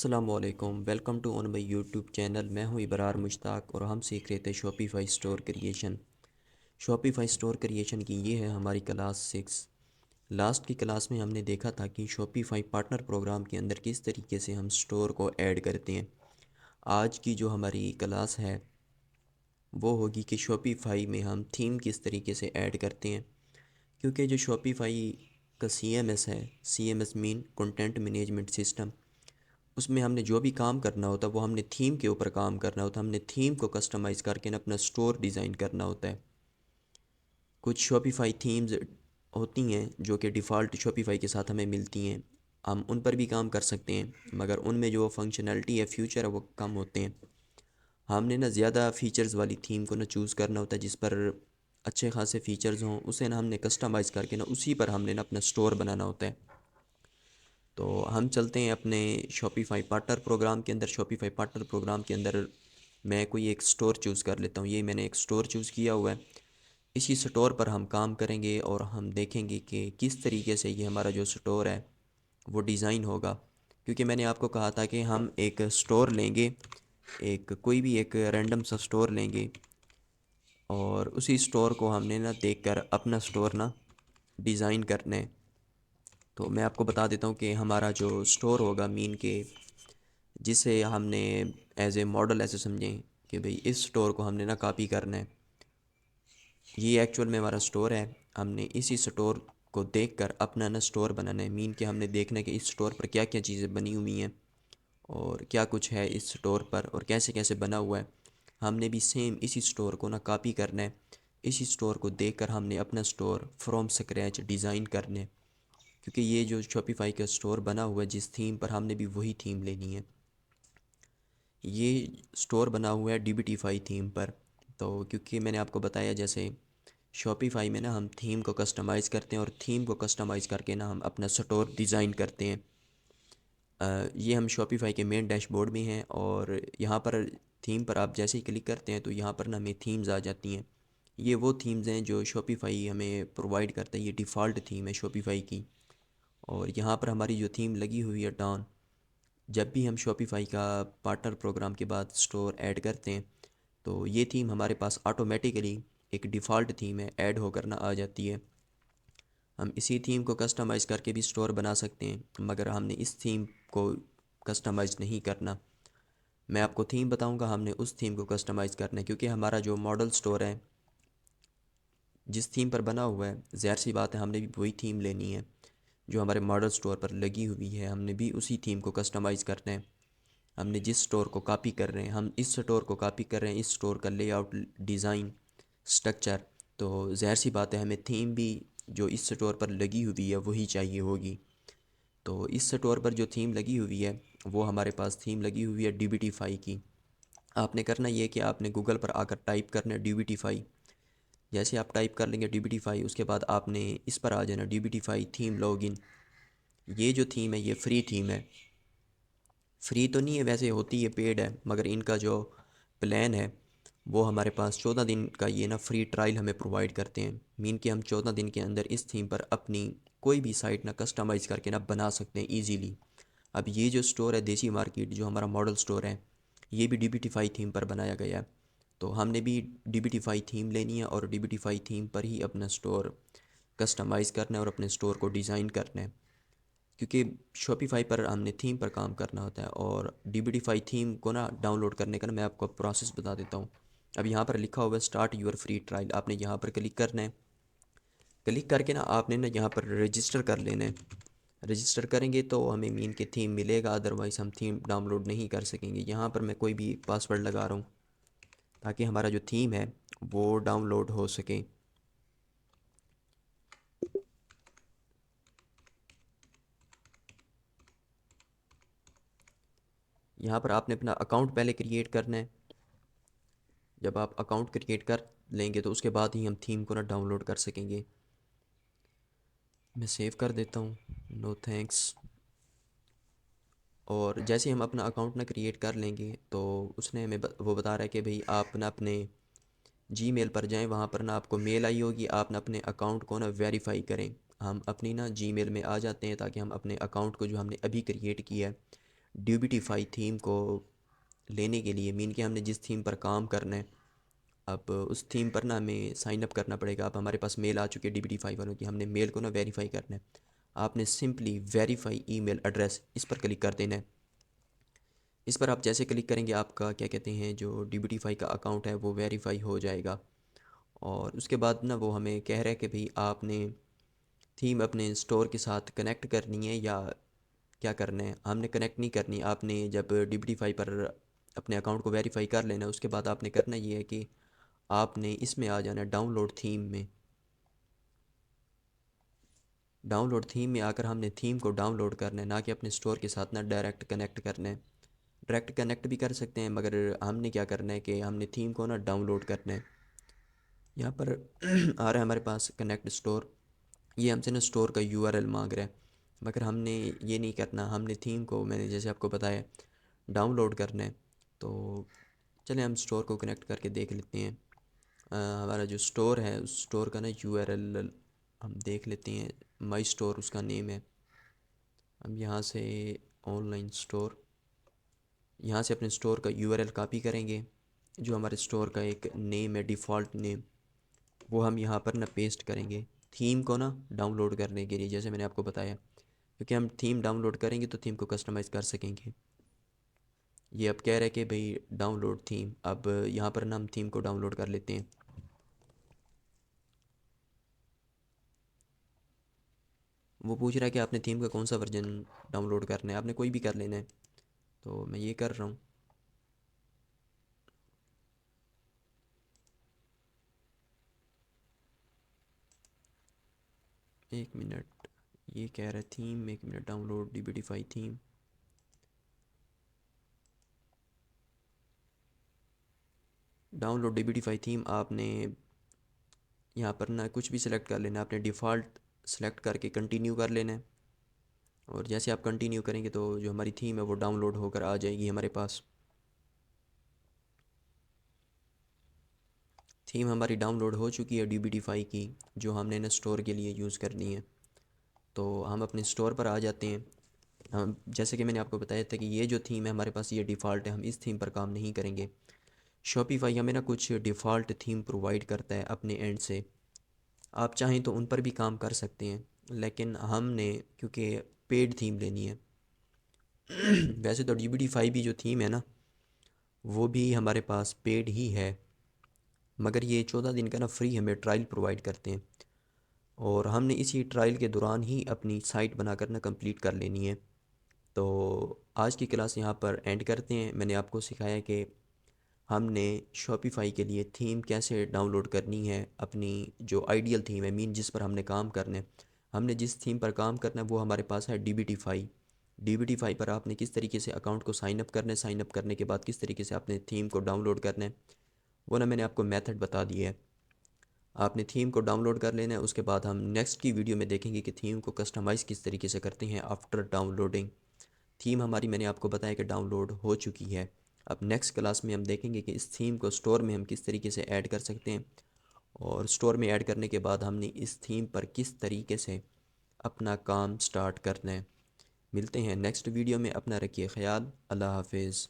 السلام علیکم، welcome to on my YouTube channel. میں ہوں ابرار مشتاق اور ہم سیکھ رہے تھے Shopify store creation. Shopify store creation کی یہ ہے ہماری کلاس 6۔ لاسٹ کی کلاس میں ہم نے دیکھا تھا کہ شاپیفائی پارٹنر پروگرام کے اندر کس طریقے سے ہم اسٹور کو ایڈ کرتے ہیں۔ آج کی جو ہماری کلاس ہے وہ ہوگی کہ شاپیفائی میں ہم تھیم کس طریقے سے ایڈ کرتے ہیں، کیونکہ جو شاپیفائی کا سی ایم ایس ہے، سی ایم ایس مین کنٹینٹ مینجمنٹ سسٹم، اس میں ہم نے جو بھی کام کرنا ہوتا ہے وہ ہم نے تھیم کے اوپر کام کرنا ہوتا ہے۔ ہم نے تھیم کو کسٹمائز کر کے اپنا سٹور ڈیزائن کرنا ہوتا ہے۔ کچھ شاپیفائی تھیمز ہوتی ہیں جو کہ ڈیفالٹ شاپیفائی کے ساتھ ہمیں ملتی ہیں، ہم ان پر بھی کام کر سکتے ہیں، مگر ان میں جو فنکشنلٹی ہے، فیوچر ہے، وہ کم ہوتے ہیں۔ ہم نے زیادہ فیچرز والی تھیم کو چوز کرنا ہوتا ہے جس پر اچھے خاصے فیچرز ہوں، اسے ہم نے کسٹمائز کر کے اسی پر ہم نے اپنا سٹور بنانا ہوتا ہے۔ تو ہم چلتے ہیں اپنے شاپیفائی پارٹنر پروگرام کے اندر۔ شاپیفائی پارٹنر پروگرام کے اندر میں کوئی ایک سٹور چوز کر لیتا ہوں۔ یہ میں نے ایک سٹور چوز کیا ہوا ہے، اسی سٹور پر ہم کام کریں گے اور ہم دیکھیں گے کہ کس طریقے سے یہ ہمارا جو سٹور ہے وہ ڈیزائن ہوگا۔ کیونکہ میں نے آپ کو کہا تھا کہ ہم ایک سٹور لیں گے، کوئی بھی ایک رینڈم سا سٹور لیں گے اور اسی سٹور کو ہم نے دیکھ کر اپنا سٹور ڈیزائن کرنا ہے۔ تو میں آپ کو بتا دیتا ہوں کہ ہمارا جو سٹور ہوگا مین کے، جسے ہم نے ایز اے ماڈل ایسے سمجھیں کہ بھئی اس سٹور کو ہم نے کاپی کرنا ہے۔ یہ ایکچول میں ہمارا سٹور ہے، ہم نے اسی سٹور کو دیکھ کر اپنا سٹور بنانا ہے۔ مین کہ ہم نے دیکھنا ہے کہ اس سٹور پر کیا کیا چیزیں بنی ہوئی ہیں اور کیا کچھ ہے اس سٹور پر اور کیسے کیسے بنا ہوا ہے۔ ہم نے بھی سیم اسی سٹور کو کاپی کرنا ہے، اسی سٹور کو دیکھ کر ہم نے اپنا سٹور فرام سکریچ ڈیزائن کرنا ہے، کیونکہ یہ جو شاپیفائی کا سٹور بنا ہوا ہے جس تھیم پر، ہم نے بھی وہی تھیم لینی ہے۔ یہ سٹور بنا ہوا ہے Debutify theme پر۔ تو کیونکہ میں نے آپ کو بتایا جیسے شاپیفائی میں ہم تھیم کو کسٹمائز کرتے ہیں اور تھیم کو کسٹمائز کر کے ہم اپنا سٹور ڈیزائن کرتے ہیں۔ یہ ہم شاپیفائی کے مین ڈیش بورڈ میں ہیں اور یہاں پر تھیم پر آپ جیسے ہی کلک کرتے ہیں تو یہاں پر ہمیں تھیمز آ جاتی ہیں۔ یہ وہ تھیمز ہیں جو شاپیفائی ہمیں پرووائڈ کرتا ہے، یہ ڈیفالٹ تھیم ہے شاپیفائی کی۔ اور یہاں پر ہماری جو تھیم لگی ہوئی ہے ڈان، جب بھی ہم شاپیفائی کا پارٹنر پروگرام کے بعد سٹور ایڈ کرتے ہیں تو یہ تھیم ہمارے پاس آٹومیٹیکلی ایک ڈیفالٹ تھیم ہے ایڈ ہو کر آ جاتی ہے۔ ہم اسی تھیم کو کسٹمائز کر کے بھی سٹور بنا سکتے ہیں، مگر ہم نے اس تھیم کو کسٹمائز نہیں کرنا۔ میں آپ کو تھیم بتاؤں گا، ہم نے اس تھیم کو کسٹمائز کرنا ہے کیونکہ ہمارا جو ماڈل سٹور ہے جس تھیم پر بنا ہوا ہے، ظاہر سی بات ہے ہم نے بھی وہی تھیم لینی ہے جو ہمارے ماڈل سٹور پر لگی ہوئی ہے۔ ہم نے بھی اسی تھیم کو کسٹمائز کرنا ہے۔ ہم نے جس سٹور کو کاپی کر رہے ہیں، ہم اس سٹور کو کاپی کر رہے ہیں، اس سٹور کا لے آؤٹ، ڈیزائن، سٹرکچر، تو ظاہر سی بات ہے ہمیں تھیم بھی جو اس سٹور پر لگی ہوئی ہے وہی چاہیے ہوگی۔ تو اس سٹور پر جو تھیم لگی ہوئی ہے وہ ہمارے پاس تھیم لگی ہوئی ہے ڈی بی ٹی فائی کی۔ آپ نے کرنا یہ کہ آپ نے گوگل پر آ کر ٹائپ کرنا ہے ڈی بی ٹی فائی۔ جیسے آپ ٹائپ کر لیں گے ڈی بی ٹی فائی، اس کے بعد آپ نے اس پر آ جانا Debutify theme log in. یہ جو تھیم ہے یہ فری تھیم ہے، فری تو نہیں ہے ویسے، ہوتی ہے پیڈ ہے، مگر ان کا جو پلان ہے وہ ہمارے پاس 14 دن کا یہ فری ٹرائل ہمیں پرووائڈ کرتے ہیں۔ مین کہ ہم 14 دن کے اندر اس تھیم پر اپنی کوئی بھی سائٹ کسٹمائز کر کے بنا سکتے ہیں ایزیلی۔ اب یہ جو سٹور ہے دیسی مارکیٹ، جو ہمارا ماڈل سٹور ہے، یہ بھی Debutify theme پر بنایا گیا ہے۔ تو ہم نے بھی Debutify theme لینی ہے اور Debutify theme پر ہی اپنا سٹور کسٹمائز کرنا ہے اور اپنے سٹور کو ڈیزائن کرنا ہے، کیونکہ شاپیفائی پر ہم نے تھیم پر کام کرنا ہوتا ہے۔ اور Debutify theme کو ڈاؤن لوڈ کرنے کا میں آپ کو پروسیس بتا دیتا ہوں۔ اب یہاں پر لکھا ہوا ہے اسٹارٹ یور فری ٹرائل، آپ نے یہاں پر کلک کرنا ہے۔ کلک کر کے آپ نے یہاں پر رجسٹر کر لینا ہے۔ رجسٹر کریں گے تو ہمیں مین کے تھیم ملے گا، ادروائز ہم تھیم ڈاؤن لوڈ نہیں کر سکیں گے۔ یہاں پر میں کوئی بھی پاسورڈ لگا رہا ہوں تاکہ ہمارا جو تھیم ہے وہ ڈاؤن لوڈ ہو سکے۔ یہاں پر آپ نے اپنا اکاؤنٹ پہلے کریٹ کرنا ہے۔ جب آپ اکاؤنٹ کریٹ کر لیں گے تو اس کے بعد ہی ہم تھیم کو ڈاؤن لوڈ کر سکیں گے۔ میں سیو کر دیتا ہوں، نو تھینکس۔ اور جیسے ہم اپنا اکاؤنٹ کریٹ کر لیں گے تو اس نے ہمیں وہ بتا رہا ہے کہ بھئی آپ اپنے جی میل پر جائیں، وہاں پر آپ کو میل آئی ہوگی، آپ اپنے اکاؤنٹ کو ویریفائی کریں۔ ہم اپنی جی میل میں آ جاتے ہیں تاکہ ہم اپنے اکاؤنٹ کو جو ہم نے ابھی کریٹ کیا ہے ڈیوبیٹیفائی تھیم کو لینے کے لیے مین کہ ہم نے جس تھیم پر کام کرنا ہے، اب اس تھیم پر نا ہمیں سائن اپ کرنا پڑے گا. اب ہمارے پاس میل آ چکی ہے ڈیبیٹیفائی والوں کی، ہم نے میل کو نا ویریفائی کرنا ہے. آپ نے سمپلی ویریفائی ای میل ایڈریس اس پر کلک کر دینا ہے. اس پر آپ جیسے کلک کریں گے آپ کا کیا کہتے ہیں جو ڈیبیٹیفائی کا اکاؤنٹ ہے وہ ویریفائی ہو جائے گا. اور اس کے بعد نا وہ ہمیں کہہ رہا ہے کہ بھئی آپ نے تھیم اپنے اسٹور کے ساتھ کنیکٹ کرنی ہے یا کیا کرنا ہے. ہم نے کنیکٹ نہیں کرنی. آپ نے جب ڈیبیٹیفائی پر اپنے اکاؤنٹ کو ویریفائی کر لینا ہے، اس کے بعد آپ نے کرنا یہ ہے کہ آپ نے اس میں آ جانا ہے ڈاؤن لوڈ تھیم میں. ڈاؤن لوڈ تھیم میں آ کر ہم نے تھیم کو ڈاؤن لوڈ کرنا ہے، نہ کہ اپنے اسٹور کے ساتھ نہ ڈائریکٹ کنیکٹ کرنا ہے. ڈائریکٹ کنیکٹ بھی کر سکتے ہیں مگر ہم نے کیا کرنا ہے کہ ہم نے تھیم کو نا ڈاؤن لوڈ کرنا ہے. یہاں پر آ رہا ہے ہمارے پاس کنیکٹ اسٹور. یہ ہم سے نا اسٹور کا یو آر ایل مانگ رہا ہے، مگر ہم نے یہ نہیں کرنا. ہم نے تھیم کو میں نے جیسے آپ کو بتایا ڈاؤن لوڈ کرنا ہے. تو چلیں ہم اسٹور کو کنیکٹ کر کے دیکھ لیتے ہیں. ہمارا جو اسٹور ہے اس اسٹور کا نا یو آر ایل ہم دیکھ لیتے ہیں. مائی اسٹور اس کا نیم ہے. ہم یہاں سے آن لائن اسٹور، یہاں سے اپنے اسٹور کا یو آر ایل کاپی کریں گے. جو ہمارے اسٹور کا ایک نیم ہے ڈیفالٹ نیم، وہ ہم یہاں پر نا پیسٹ کریں گے تھیم کو نا ڈاؤن لوڈ کرنے کے لیے، جیسے میں نے آپ کو بتایا. کیونکہ ہم تھیم ڈاؤن لوڈ کریں گے تو تھیم کو کسٹمائز کر سکیں گے. یہ اب کہہ رہے کہ بھئی ڈاؤن لوڈ تھیم. اب یہاں پر نا ہم تھیم کو ڈاؤن لوڈ کر لیتے ہیں. وہ پوچھ رہا ہے کہ آپ نے تھیم کا کون سا ورژن ڈاؤن لوڈ کرنا ہے. آپ نے کوئی بھی کر لینا ہے، تو میں یہ کر رہا ہوں. ایک منٹ، یہ کہہ رہا ہے تھیم، ایک minute. Download Debutify theme. Download Debutify theme آپ نے یہاں پر نا کچھ بھی سلیکٹ کر لینا ہے. آپ نے ڈیفالٹ سلیکٹ کر کے کنٹینیو کر لینا ہے. اور جیسے آپ کنٹینیو کریں گے تو جو ہماری تھیم ہے وہ ڈاؤن لوڈ ہو کر آ جائے گی ہمارے پاس. تھیم ہماری ڈاؤن لوڈ ہو چکی ہے ڈیبیٹیفائی کی، جو ہم نے نا اسٹور کے لیے یوز کرنی ہے. تو ہم اپنے اسٹور پر آ جاتے ہیں. ہم جیسے کہ میں نے آپ کو بتایا تھا کہ یہ جو تھیم ہے ہمارے پاس یہ ڈیفالٹ ہے، ہم اس تھیم پر کام نہیں کریں گے. شاپیفائی ہمیں نا کچھ ڈیفالٹ تھیم پرووائڈ کرتا ہے اپنے اینڈ سے. آپ چاہیں تو ان پر بھی کام کر سکتے ہیں، لیکن ہم نے کیونکہ پیڈ تھیم لینی ہے. ویسے تو ڈیبیٹیفائی بھی جو تھیم ہے نا وہ بھی ہمارے پاس پیڈ ہی ہے، مگر یہ 14 دن کا نا فری ہمیں ٹرائل پرووائڈ کرتے ہیں. اور ہم نے اسی ٹرائل کے دوران ہی اپنی سائٹ بنا کر نا کمپلیٹ کر لینی ہے. تو آج کی کلاس یہاں پر اینڈ کرتے ہیں. میں نے آپ کو سکھایا کہ ہم نے شاپیفائی کے لیے تھیم کیسے ڈاؤن لوڈ کرنی ہے، اپنی جو آئیڈیل تھیم ہے مین جس پر ہم نے کام کرنا ہے. ہم نے جس تھیم پر کام کرنا ہے وہ ہمارے پاس ہے ڈیبیٹیفائی. ڈیبیٹیفائی پر آپ نے کس طریقے سے اکاؤنٹ کو سائن اپ کرنا ہے، سائن اپ کرنے کے بعد کس طریقے سے آپ نے تھیم کو ڈاؤن لوڈ کرنا ہے، وہ نا میں نے آپ کو میتھڈ بتا دیا ہے. آپ نے تھیم کو ڈاؤن لوڈ کر لینا ہے. اس کے بعد ہم نیکسٹ کی ویڈیو میں دیکھیں گے کہ تھیم کو کسٹمائز کس طریقے سے کرتے ہیں آفٹر ڈاؤن لوڈنگ. تھیم ہماری میں نے آپ کو بتایا کہ ڈاؤن لوڈ ہو چکی ہے. اب نیکسٹ کلاس میں ہم دیکھیں گے کہ اس تھیم کو اسٹور میں ہم کس طریقے سے ایڈ کر سکتے ہیں، اور اسٹور میں ایڈ کرنے کے بعد ہم نے اس تھیم پر کس طریقے سے اپنا کام سٹارٹ کرنا ہے. ملتے ہیں نیکسٹ ویڈیو میں. اپنا رکھیے خیال. اللہ حافظ.